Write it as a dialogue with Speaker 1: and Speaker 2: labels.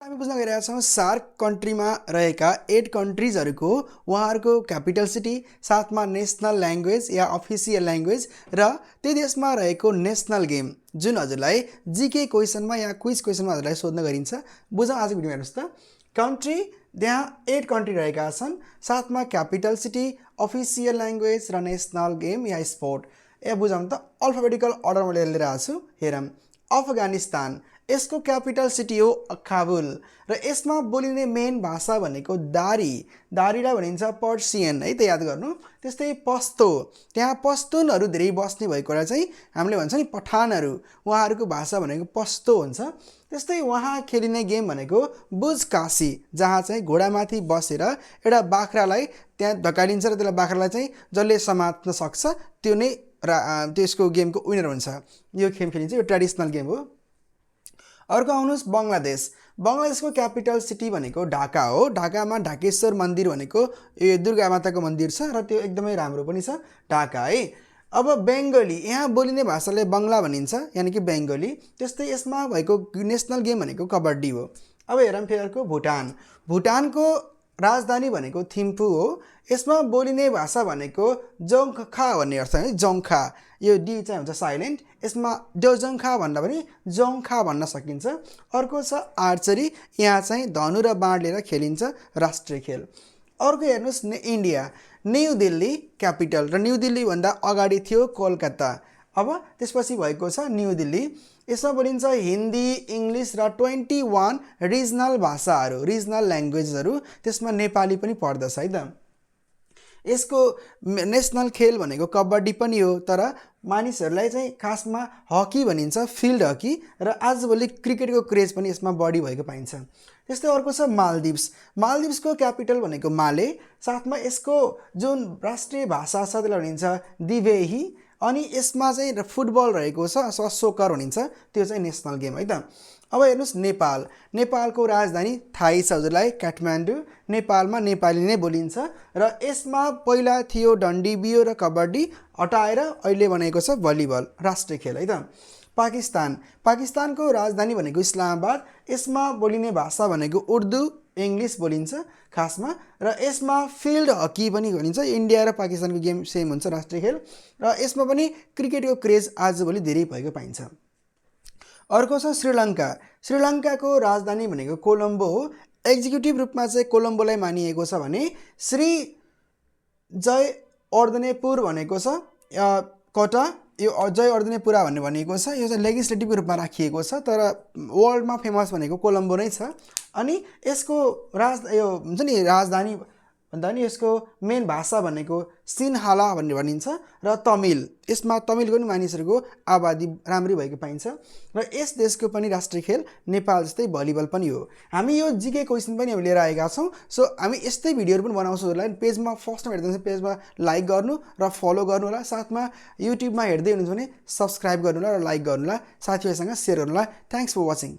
Speaker 1: हामी बुझ्न गइरहेका छौँ सार्क कन्ट्रीमा रहेका 8 कन्ट्रिजहरूको उहाँहरूको क्यापिटल सिटी, साथमा नेसनल ल्याङ्ग्वेज या अफिसियल ल्याङ्ग्वेज र त्यो देशमा रहेको नेसनल गेम जुन हजुरलाई जीके क्वेसनमा या क्विज क्वेसनमा हजुरलाई सोध्न गरिन्छ। बुझौँ आजको भिडियोमा हेर्नुहोस् त। कन्ट्री त्यहाँ 8 कन्ट्री रहेका छन्, साथमा क्यापिटल सिटी, अफिसियल ल्याङ्ग्वेज र नेसनल गेम या स्पोर्ट। बुझौँ त, अल्फाबेटिकल अर्डरमा लिएर आएको छु। हेरौँ। अफगानिस्तान, यसको क्यापिटल सिटी हो काबुल र यसमा बोलिने मेन भाषा भनेको दारीलाई भनिन्छ पर्सियन है, त याद गर्नु। त्यस्तै पस्तो, त्यहाँ पस्तुनहरू धेरै बस्ने भएकोले चाहिँ हामीले भन्छ नि पठानहरू, उहाँहरूको भाषा भनेको पस्तो हुन्छ। त्यस्तै वहाँ खेलिने गेम भनेको बुजकासी, जहाँ चाहिँ घोडामाथि बसेर एउटा बाख्रालाई त्यहाँ धकालिन्छ र त्यसलाई बाख्रालाई चाहिँ जसले समात्न सक्छ त्यो नै त्यसको गेमको विनर हुन्छ। यो गेम खेलिन्छ, यो ट्रेडिसनल गेम हो। अर्को आउनुहोस् बङ्गलादेशको क्यापिटल सिटी भनेको ढाका हो। ढाकामा ढाकेश्वर मन्दिर भनेको यो दुर्गा माताको मन्दिर छ र त्यो एकदमै राम्रो पनि छ ढाका है। अब बेङ्गली, यहाँ बोलिने भाषालाई बङ्गला भनिन्छ यानि कि बेङ्गली। त्यस्तै यसमा भएको नेसनल गेम भनेको कबड्डी हो। अब हेरौँ फेरि अर्को भुटानको राजधानी भनेको थिम्पू हो। यसमा बोलिने भाषा भनेको जोङ्खा भन्ने अर्थ है, जोङ्खा। यो डी चाहिँ हुन्छ साइलेन्ट, यसमा जोङ्खा भन्दा पनि जोङ्खा भन्न सकिन्छ। अर्को छ आर्चरी, यहाँ चाहिँ धनु र बाण लिएर खेलिन्छ, राष्ट्रिय खेल। अर्को हेर्नुहोस् इन्डिया, न्यू दिल्ली क्यापिटल र न्यू दिल्लीभन्दा अगाडि थियो कोलकाता। अब त्यसपछि भएको छ न्यू दिल्ली। यसमा बोलिन्छ हिन्दी, इङ्ग्लिस र 21 रिजनल भाषाहरू, रिजनल ल्याङ्ग्वेजहरू, त्यसमा नेपाली पनि पर्दछ है त। यसको नेसनल खेल भनेको कबड्डी पनि हो, तर मानिसहरूलाई चाहिँ खासमा हकी भनिन्छ, फिल्ड हकी, र आजभोलि क्रिकेटको क्रेज पनि यसमा बढी भएको पाइन्छ। त्यस्तै अर्को छ मालदिभ्सको क्यापिटल भनेको माले, साथमा यसको जुन राष्ट्रिय भाषा छ त्यसलाई भनिन्छ दिवेही, अनि यसमा चाहिँ फुटबल रहेको छ, सोकर भनिन्छ, त्यो चाहिँ नेसनल गेम है त। अब हेर्नुहोस् नेपालको राजधानी थाहै छ हजुरलाई, काठमाडौँ। नेपालमा नेपाली नै बोलिन्छ र यसमा पहिला थियो डन्डीबियो र कबड्डी हटाएर अहिले बनेको छ भलिबल, राष्ट्रिय खेल है त। पाकिस्तानको राजधानी भनेको इस्लामाबाद, यसमा बोलिने भाषा भनेको उर्दू, इङ्ग्लिस बोलिन्छ खासमा, र यसमा फिल्ड हकी पनि भनिन्छ। इन्डिया र पाकिस्तानको गेम सेम हुन्छ, राष्ट्रिय खेल, र यसमा पनि क्रिकेटको क्रेज आजभोलि धेरै भएको पाइन्छ। अर्को छ श्रीलङ्काको राजधानी भनेको कोलम्बो हो। एक्जिक्युटिभ रूपमा चाहिँ कोलम्बोलाई मानिएको छ भने श्री जयवर्धनेपुर भनेको छ कोटा, यो जयवर्धनेपुरा भन्ने भनिएको छ। यो चाहिँ लेजिस्लेटिभको रूपमा राखिएको छ, तर वर्ल्डमा फेमस भनेको कोलम्बो नै छ। अनि यसको यो हुन्छ नि राजधानी भन्दा पनि यसको मेन भाषा भनेको सिन्हाला भन्ने भनिन्छ, र तमिल, यसमा तमिलको पनि मानिसहरूको आबादी राम्रै भएको पाइन्छ। र यस देशको पनि राष्ट्रिय खेल नेपाल जस्तै भलिबल पनि हो। हामी यो जीके क्वेसन पनि हामी लिएर आएका छौँ। सो हामी यस्तै भिडियोहरू पनि बनाउँछौँ होला। पेजमा फर्स्टमा हेर्दा पेजमा लाइक गर्नु र फलो गर्नु होला, साथमा युट्युबमा हेर्दै हुनुहुन्छ भने सब्सक्राइब गर्नु होला र लाइक गर्नु होला, साथीहरूसँग सेयर गर्नु होला। Thanks for watching.